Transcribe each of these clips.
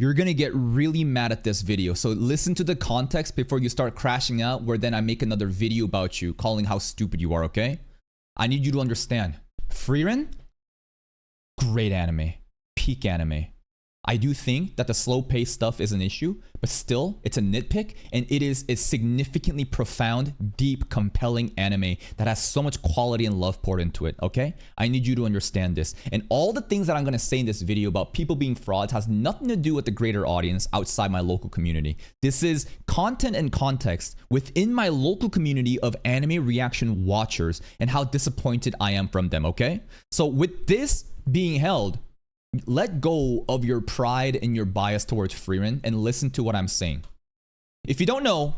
you're gonna get really mad at this video. So listen to the context before you start crashing out, where then I make another video about you, calling how stupid you are, okay? I need you to understand. Frieren, great anime. Peak anime. I do think that the slow-paced stuff is an issue, but still, it's a nitpick, and it is a significantly profound, deep, compelling anime that has so much quality and love poured into it, okay? I need you to understand this. And all the things that I'm going to say in this video about people being frauds has nothing to do with the greater audience outside my local community. This is content and context within my local community of anime reaction watchers and how disappointed I am from them, okay? So with this being held, let go of your pride and your bias towards Frieren and listen to what I'm saying. If you don't know,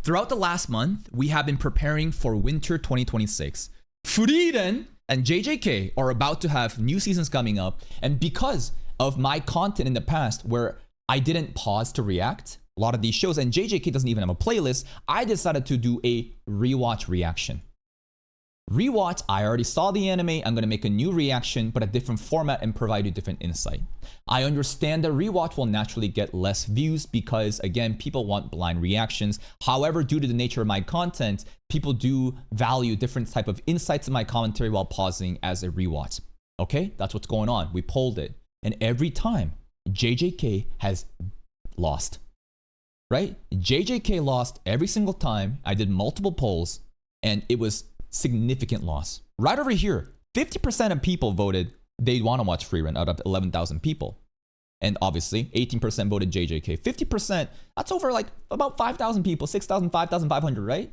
throughout the last month, we have been preparing for winter 2026. Frieren and JJK are about to have new seasons coming up, and because of my content in the past where I didn't pause to react a lot of these shows, and JJK doesn't even have a playlist, I decided to do a rewatch reaction. Rewatch, I already saw the anime, I'm gonna make a new reaction, but a different format and provide you different insight. I understand that rewatch will naturally get less views because, again, people want blind reactions. However, due to the nature of my content, people do value different type of insights in my commentary while pausing as a rewatch. Okay, that's what's going on. We polled it. And every time, JJK has lost, right? JJK lost every single time. I did multiple polls, and it was significant loss. Right over here, 50% of people voted they want to watch Frieren out of 11,000 people. And obviously, 18% voted JJK. 50%, that's over like about 5,000 people, 6,000, 5,500, right?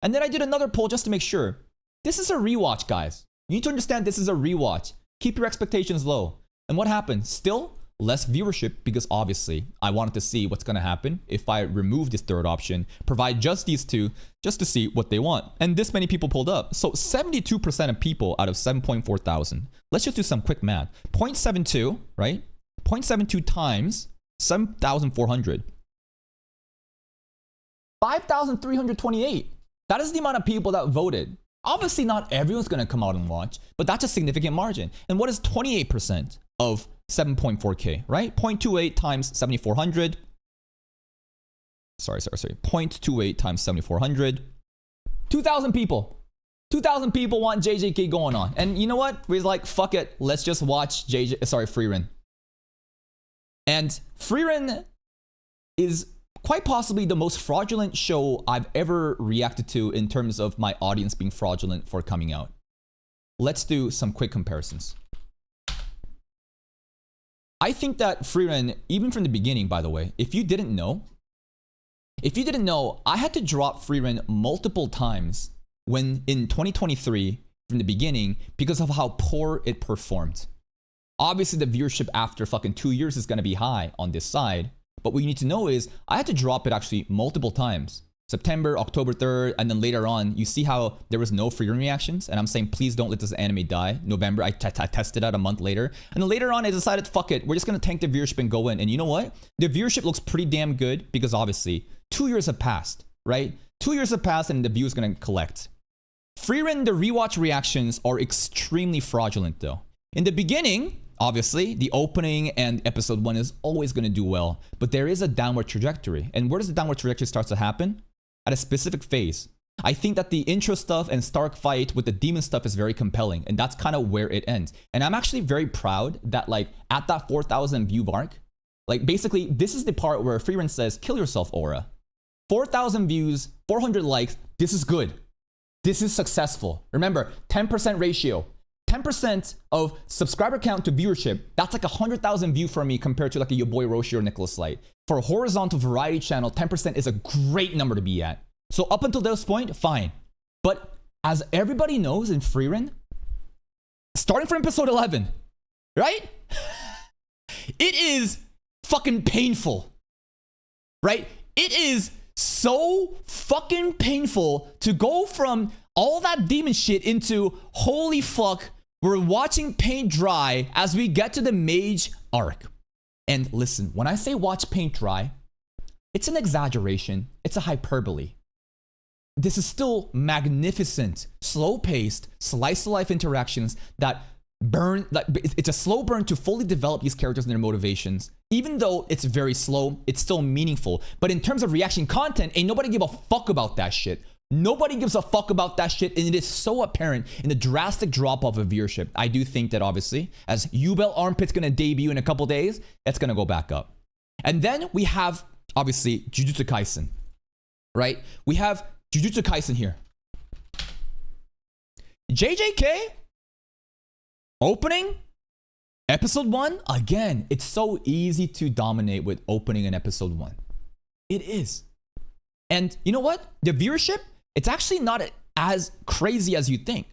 And then I did another poll just to make sure. This is a rewatch, guys. You need to understand this is a rewatch. Keep your expectations low. And what happened? Still less viewership because obviously I wanted to see what's going to happen if I remove this third option, provide just these two, just to see what they want. And this many people pulled up. So 72% of people out of 7.4 thousand. Let's just do some quick math. 0.72, right? 0.72 times 7,400. 5,328. That is the amount of people that voted. Obviously not everyone's going to come out and watch, but that's a significant margin. And what is 28% of 7.4K, right? 0.28 times 7,400. Sorry. 0.28 times 7,400. 2,000 people. 2,000 people want JJK going on. And you know what? We're like, fuck it. Let's just watch Frieren. And Frieren is quite possibly the most fraudulent show I've ever reacted to in terms of my audience being fraudulent for coming out. Let's do some quick comparisons. I think that Frieren, even from the beginning, by the way, if you didn't know, I had to drop Frieren multiple times when in 2023 from the beginning because of how poor it performed. Obviously, the viewership after fucking 2 years is going to be high on this side. But what you need to know is I had to drop it actually multiple times. September, October 3rd, and then later on, you see how there was no Frieren reactions? And I'm saying, please don't let this anime die. November, I tested out a month later. And then later on, I decided, fuck it. We're just going to tank the viewership and go in. And you know what? The viewership looks pretty damn good because obviously 2 years have passed, right? 2 years have passed and the view is going to collect. Frieren, the rewatch reactions are extremely fraudulent though. In the beginning, obviously, the opening and episode 1 is always going to do well, but there is a downward trajectory. And where does the downward trajectory start to happen? At a specific phase. I think that the intro stuff and Stark fight with the demon stuff is very compelling, and that's kind of where it ends. And I'm actually very proud that like at that 4,000 view mark, like basically this is the part where Frieren says, kill yourself, Aura. 4,000 views, 400 likes, this is good. This is successful. Remember, 10% ratio. 10% of subscriber count to viewership, that's like 100,000 view for me compared to like a your boy Roshi or Nicholas Light. For a horizontal variety channel, 10% is a great number to be at. So up until this point, fine. But as everybody knows in Frieren, starting from episode 11, right? It is fucking painful, right? It is so fucking painful to go from all that demon shit into holy fuck, we're watching paint dry as we get to the mage arc. And listen, when I say watch paint dry, it's an exaggeration. It's a hyperbole. This is still magnificent, slow-paced, slice-of-life interactions that burn, like it's a slow burn to fully develop these characters and their motivations. Even though it's very slow, it's still meaningful. But in terms of reaction content, ain't nobody give a fuck about that shit. Nobody gives a fuck about that shit, and it is so apparent in the drastic drop-off of viewership. I do think that obviously, as Yubel Armpit's gonna debut in a couple days, it's gonna go back up. And then we have, obviously, Jujutsu Kaisen, right? We have Jujutsu Kaisen here. JJK, opening, episode 1, again, it's so easy to dominate with opening in episode 1. It is. And you know what? The viewership, it's actually not as crazy as you think,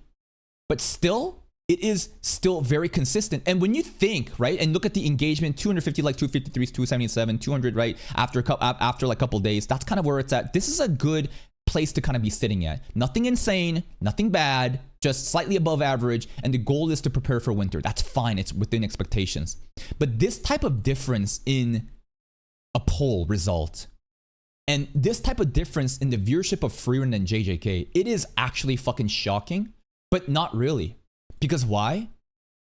but still, it is still very consistent. And when you think, right, and look at the engagement, 250 like 253, 277, 200, right, after like a couple days, that's kind of where it's at. This is a good place to kind of be sitting at. Nothing insane, nothing bad, just slightly above average. And the goal is to prepare for winter. That's fine. It's within expectations. But this type of difference in a poll result, and this type of difference in the viewership of FREAUDULENT and JJK, it is actually fucking shocking, but not really. Because why?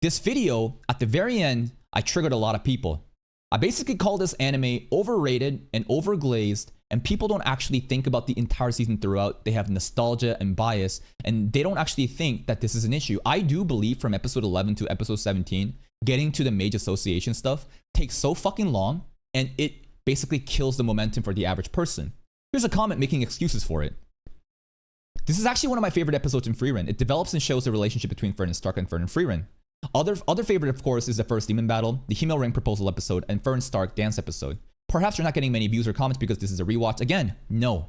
This video, at the very end, I triggered a lot of people. I basically call this anime overrated and overglazed, and people don't actually think about the entire season throughout. They have nostalgia and bias, and they don't actually think that this is an issue. I do believe from episode 11 to episode 17, getting to the Mage Association stuff takes so fucking long, and it basically kills the momentum for the average person. Here's a comment making excuses for it. This is actually one of my favorite episodes in FREAUDULENT. It develops and shows the relationship between Fern and Stark and Fern and FREAUDULENT. Other favorite, of course, is the first demon battle, the Female Ring proposal episode, and Fern Stark dance episode. Perhaps you're not getting many views or comments because this is a rewatch. Again, no.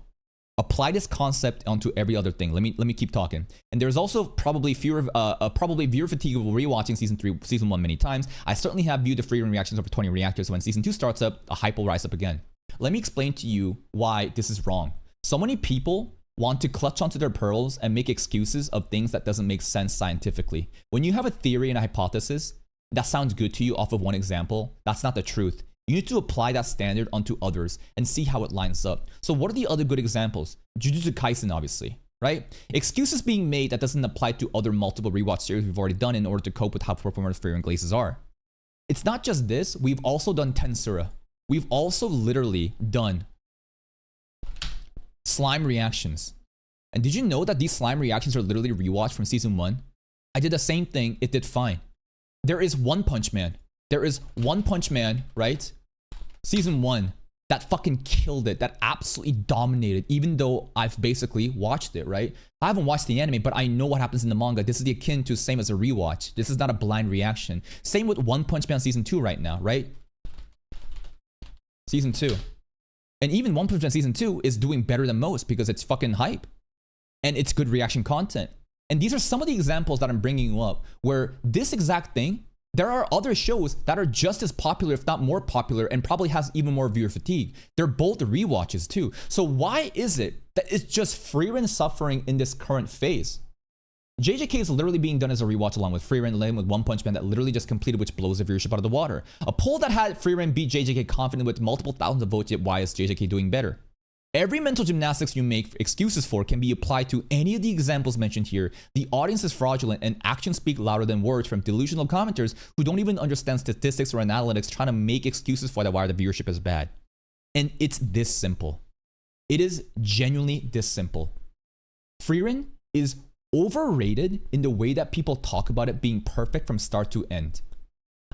Apply this concept onto every other thing. Let me keep talking. And there's also probably viewer fatigue of rewatching season 1 many times. I certainly have viewed the FREAUDULENT reactions over 20 reactors. So when season 2 starts up, a hype will rise up again. Let me explain to you why this is wrong. So many people want to clutch onto their pearls and make excuses of things that doesn't make sense scientifically. When you have a theory and a hypothesis that sounds good to you off of one example, that's not the truth. You need to apply that standard onto others and see how it lines up. So what are the other good examples? Jujutsu Kaisen, obviously, right? Excuses being made that doesn't apply to other multiple rewatch series we've already done in order to cope with how performers FREAUDULENT glazes are. It's not just this, we've also done Tensura. We've also literally done slime reactions. And did you know that these slime reactions are literally rewatched from season 1? I did the same thing, it did fine. There is One Punch Man. There is One Punch Man, right? Season 1, that fucking killed it, that absolutely dominated, even though I've basically watched it, right? I haven't watched the anime, but I know what happens in the manga. This is the akin to same as a rewatch. This is not a blind reaction. Same with One Punch Man season 2 right now, right? Season 2. And even One Punch Man season 2 is doing better than most because it's fucking hype. And it's good reaction content. And these are some of the examples that I'm bringing up where this exact thing, there are other shows that are just as popular, if not more popular, and probably has even more viewer fatigue. They're both rewatches too. So why is it that it's just FREAUDULENT suffering in this current phase? JJK is literally being done as a rewatch along with FREAUDULENT, laying with One Punch Man that literally just completed, which blows the viewership out of the water. A poll that had FREAUDULENT beat JJK confident with multiple thousands of votes, yet why is JJK doing better? Every mental gymnastics you make excuses for can be applied to any of the examples mentioned here. The audience is fraudulent and actions speak louder than words from delusional commenters who don't even understand statistics or analytics trying to make excuses for why the viewership is bad. And it's this simple. It is genuinely this simple. FREAUDULENT is overrated in the way that people talk about it being perfect from start to end.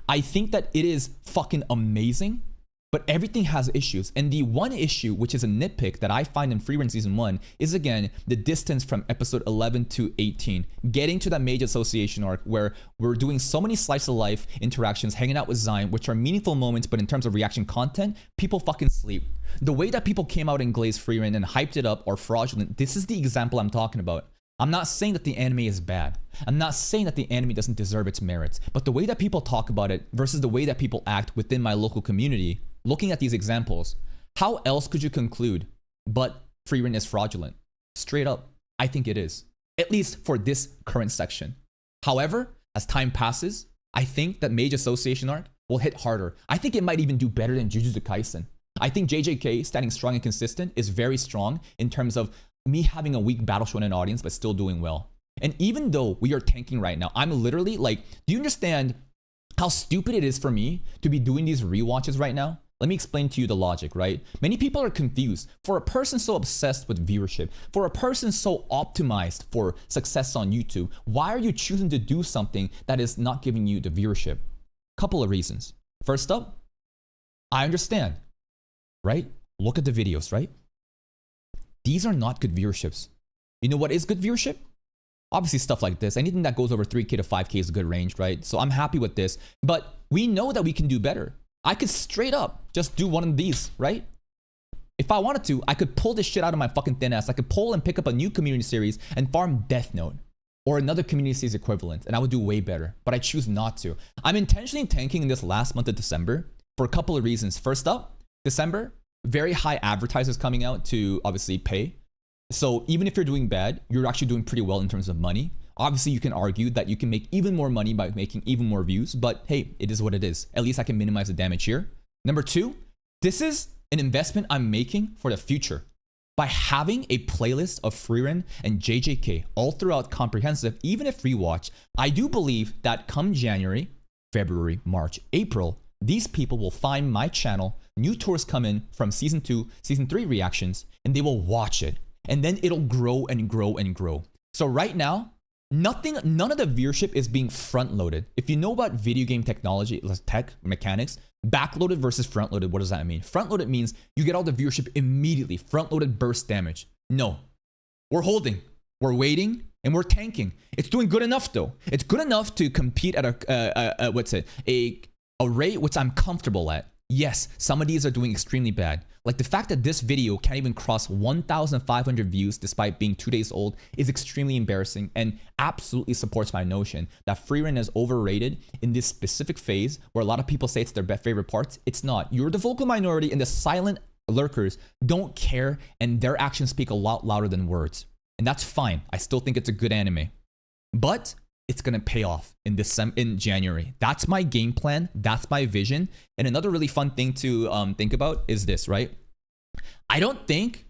I think that it is fucking amazing, but everything has issues. And the one issue, which is a nitpick that I find in FREAUDULENT season 1, is again, the distance from episode 11 to 18. Getting to that Mage Association arc where we're doing so many slice of life interactions, hanging out with Zion, which are meaningful moments, but in terms of reaction content, people fucking sleep. The way that people came out and glazed FREAUDULENT and hyped it up are fraudulent. This is the example I'm talking about. I'm not saying that the anime is bad. I'm not saying that the anime doesn't deserve its merits, but the way that people talk about it versus the way that people act within my local community, looking at these examples, how else could you conclude but FREAUDULENT is fraudulent? Straight up, I think it is. At least for this current section. However, as time passes, I think that Mage Association arc will hit harder. I think it might even do better than Jujutsu Kaisen. I think JJK standing strong and consistent is very strong in terms of me having a weak Battle Shonen audience but still doing well. And even though we are tanking right now, I'm literally like, do you understand how stupid it is for me to be doing these rewatches right now? Let me explain to you the logic, right? Many people are confused. For a person so obsessed with viewership, for a person so optimized for success on YouTube, why are you choosing to do something that is not giving you the viewership? Couple of reasons. First up, I understand, right? Look at the videos, right? These are not good viewerships. You know what is good viewership? Obviously stuff like this. Anything that goes over 3K to 5K is a good range, right? So I'm happy with this, but we know that we can do better. I could straight up just do one of these, right? If I wanted to, I could pull this shit out of my fucking thin ass. I could pull and pick up a new community series and farm Death Note or another community series equivalent, and I would do way better, but I choose not to. I'm intentionally tanking in this last month of December for a couple of reasons. First up, December, very high advertisers coming out to obviously pay. So even if you're doing bad, you're actually doing pretty well in terms of money. Obviously, you can argue that you can make even more money by making even more views, but hey, it is what it is. At least I can minimize the damage here. Number two, this is an investment I'm making for the future. By having a playlist of Freerin and JJK all throughout comprehensive, even if rewatch, I do believe that come January, February, March, April, these people will find my channel, new tours come in from season 2, season 3 reactions, and they will watch it. And then it'll grow and grow and grow. So right now, none of the viewership is being front loaded. If you know about video game technology, tech mechanics, backloaded versus front loaded, what does that mean? Front loaded means you get all the viewership immediately. Front loaded burst damage. No, we're holding, we're waiting, and we're tanking. It's doing good enough though. It's good enough to compete at a rate which I'm comfortable at. Yes, some of these are doing extremely bad. Like the fact that this video can't even cross 1,500 views despite being 2 days old is extremely embarrassing and absolutely supports my notion that Freerin is overrated in this specific phase where a lot of people say it's their favorite parts. It's not. You're the vocal minority and the silent lurkers don't care and their actions speak a lot louder than words. And that's fine. I still think it's a good anime. But it's gonna pay off in January. That's my game plan. That's my vision. And another really fun thing to think about is this, right? I don't think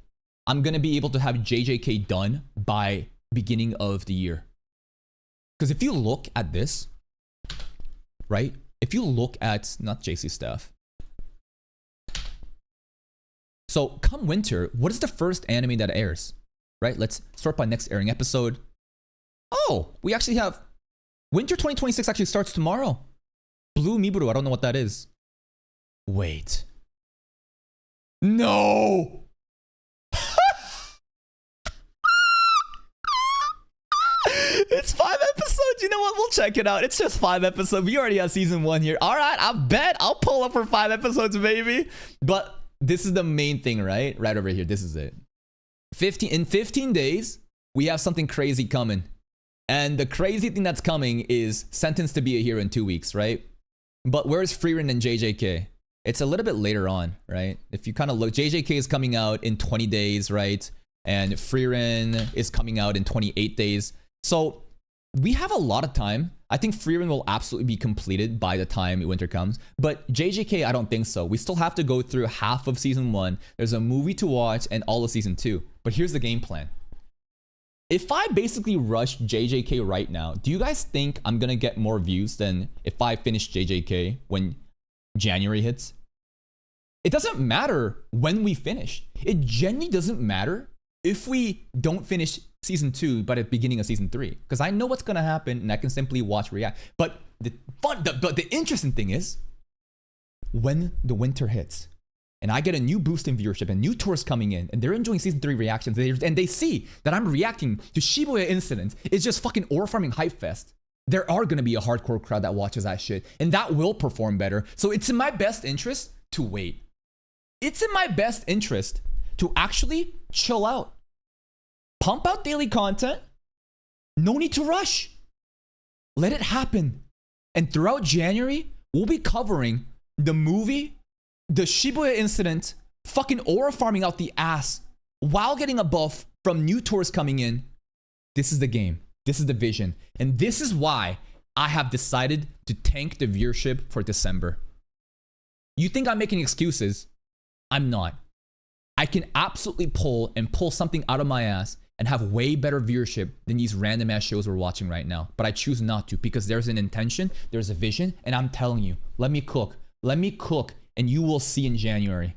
I'm gonna be able to have JJK done by beginning of the year. Because if you look at this, right? If you look at, not JC stuff. So come winter, what is the first anime that airs, right? Let's sort by next airing episode. Oh, we actually have Winter 2026 actually starts tomorrow. Blue Miburu, I don't know what that is. Wait. No! It's 5 episodes. You know what? We'll check it out. It's just 5 episodes. We already have season 1 here. All right, I bet I'll pull up for 5 episodes, baby. But this is the main thing, right? Right over here. This is it. In 15 days, we have something crazy coming. And the crazy thing that's coming is Sentenced to Be a Hero in 2 weeks, right? But where's Freerin and JJK? It's a little bit later on, right? If you kind of look, JJK is coming out in 20 days, right? And Freerin is coming out in 28 days. So we have a lot of time. I think Freerin will absolutely be completed by the time winter comes. But JJK, I don't think so. We still have to go through half of season 1. There's a movie to watch and all of season 2. But here's the game plan. If I basically rush JJK right now, do you guys think I'm gonna get more views than if I finish JJK when January hits? It doesn't matter when we finish. It genuinely doesn't matter if we don't finish season 2 by the beginning of season 3, because I know what's gonna happen and I can simply watch react. But the interesting thing is when the winter hits and I get a new boost in viewership and new tours coming in and they're enjoying season 3 reactions and they see that I'm reacting to Shibuya incidents, it's just fucking ore farming hype fest. There are gonna be a hardcore crowd that watches that shit and that will perform better. So it's in my best interest to wait. It's in my best interest to actually chill out. Pump out daily content. No need to rush. Let it happen. And throughout January, we'll be covering the movie, the Shibuya incident, fucking aura farming out the ass while getting a buff from new tours coming in. This is the game. This is the vision. And this is why I have decided to tank the viewership for December. You think I'm making excuses? I'm not. I can absolutely pull something out of my ass and have way better viewership than these random ass shows we're watching right now. But I choose not to because there's an intention, there's a vision, and I'm telling you, let me cook, and you will see in January.